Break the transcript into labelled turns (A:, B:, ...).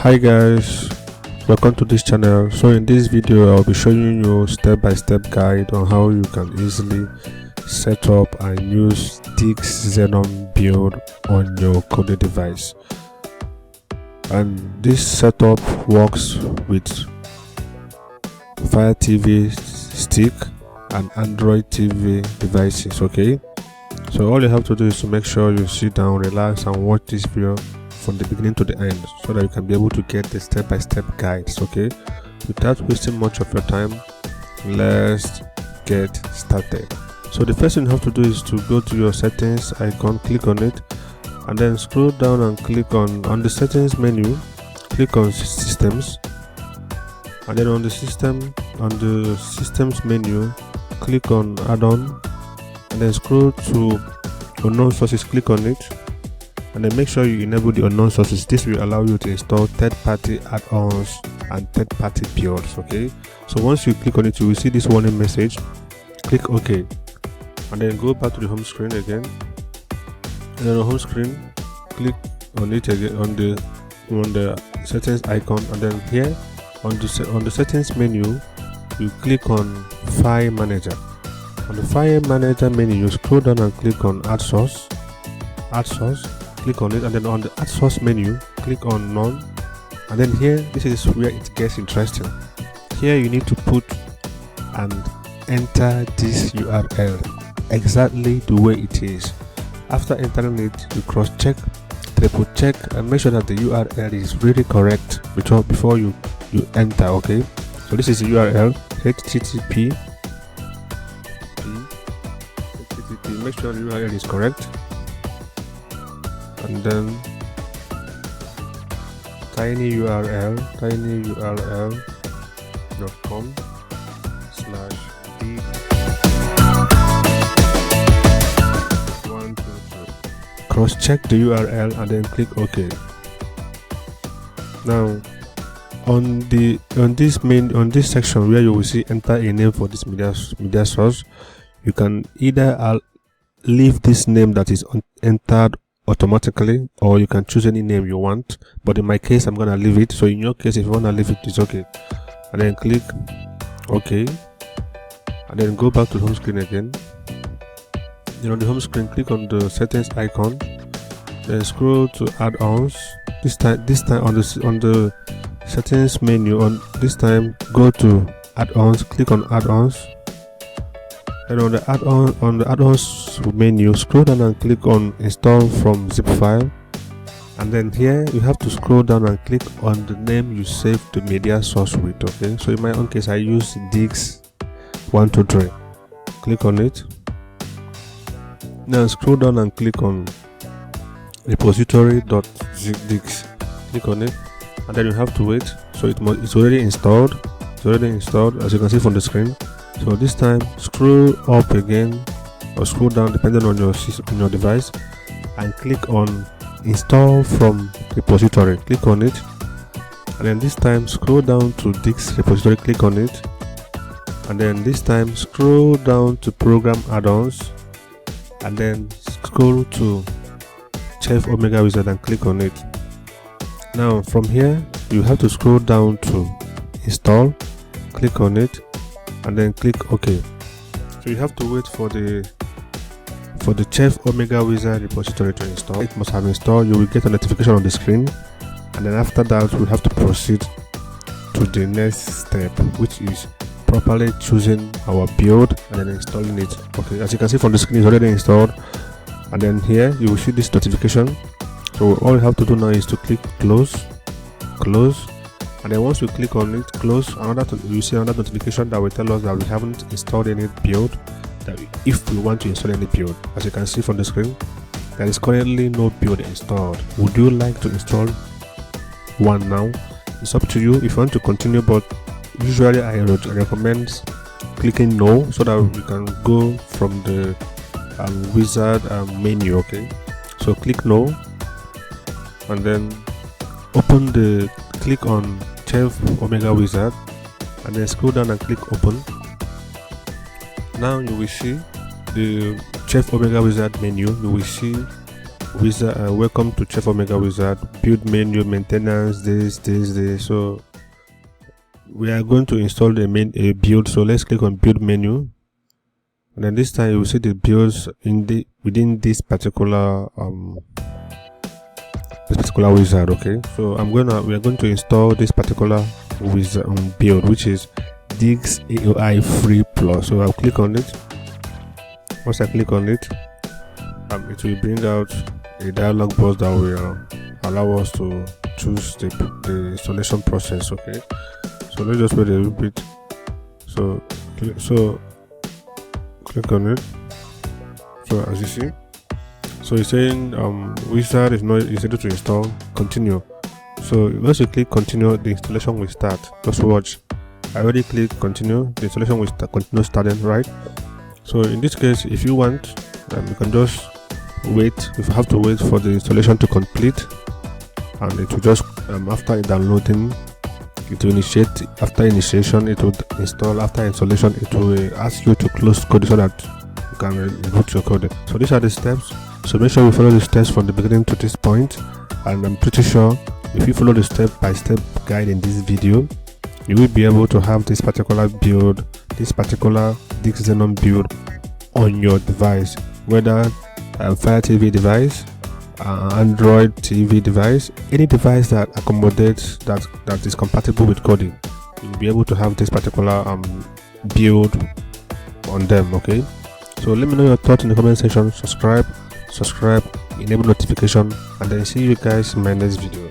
A: Hi guys, welcome to this channel. So in this video I'll be showing you step-by-step guide on how you can easily set up and use DIGGZ XENON build on your Kodi device. And this setup works with Fire TV stick and Android TV devices. Okay, so all you have to do is to make sure you sit down, relax and watch this video from the beginning to the end so that you can be able to get the step-by-step guides. Okay, without wasting much of your time, let's get started. So the first thing you have to do is to go to your settings icon, click on it, and then scroll down and click on the settings menu, click on systems, and then on the systems menu, click on add-on, and then scroll to unknown sources, click on it, and then make sure you enable the unknown sources. This will allow you to install third-party add-ons and third-party builds. Okay, so once you click on it, you will see this warning message. Click OK, and then go back to the home screen again, and then on the home screen click on it again on the settings icon, and then here on the settings menu you click on File Manager. On the File Manager menu you scroll down and click on add source, click on it, and then on the add source menu click on none, and then here this is where it gets interesting. Here you need to put and enter this URL exactly the way it is. After entering it, you cross check, triple check, and make sure that the URL is really correct before you enter. Okay, so this is the URL http. Make sure the URL is correct, and then tinyurl.com/d123. Cross check the URL and then click OK. Now on this section where you will see enter a name for this media source, you can either leave this name that is entered automatically, or you can choose any name you want, but in my case I'm gonna leave it. So in your case, if you want to leave it, it's okay, and then click OK, and then go back to the home screen again. Then on the home screen click on the settings icon, then scroll to add-ons. This time on the settings menu, this time go to add-ons, click on add-ons, and on the add-ons menu scroll down and click on install from zip file, and then here you have to scroll down and click on the name you save the media source with. Okay, so in my own case I use DIGGZ123. click on it. Now scroll down and click on repository.diggs, click on it, and then you have to wait. So it's already installed. As you can see from the screen. So this time scroll up again or scroll down depending on your device, and click on install from repository, click on it, and then this time scroll down to DIGGZ repository, click on it, and then this time scroll down to program add-ons, and then scroll to Chef Omega Wizard and click on it. Now from here you have to scroll down to install, click on it, and then click OK. So you have to wait for the Chef Omega Wizard repository to install. It must have installed. You will get a notification on the screen, and then after that we have to proceed to the next step, which is properly choosing our build and then installing it. Okay, as you can see from the screen, it's already installed, and then here you will see this notification. So all you have to do now is to click close, and then once you click on it, close, you see another notification that will tell us that we haven't installed any build, if we want to install any build. As you can see from the screen, there is currently no build installed. Would you like to install one now? It's up to you if you want to continue, but usually I recommend clicking no so that we can go from the wizard menu. Okay, so click no, and then click on Chef Omega Wizard, and then scroll down and click open. Now you will see the Chef Omega Wizard menu. You will see wizard, welcome to Chef Omega Wizard, build menu, maintenance, this. So we are going to install the main build. So let's click on build menu, and then this time you will see the builds within this particular wizard. Okay, so we are going to install this particular wizard build, which is DIGGZ AIO Free Plus. So I'll click on it. Once I click on it, it will bring out a dialog box that will allow us to choose the installation process. Okay, so let's just wait a little bit. So click on it. So as you see, so it's saying wizard is ready to install, continue. So once you click continue, the installation will start. Just watch. I already clicked continue, the installation will continue starting, right? So in this case, if you want, you can just wait. If you have to wait for the installation to complete, and it will just after downloading, it will initiate. After initiation, it will install. After installation, it will ask you to close code so that you can reboot your code. So these are the steps. So make sure you follow the steps from the beginning to this point, and I'm pretty sure if you follow the step-by-step guide in this video, you will be able to have this particular build, this particular DIGGZ Xenon build on your device, whether Fire TV device, Android TV device, any device that accommodates that is compatible with Kodi. You'll be able to have this particular build on them. Okay, so let me know your thoughts in the comment section. Subscribe, enable notification, and then see you guys in my next video.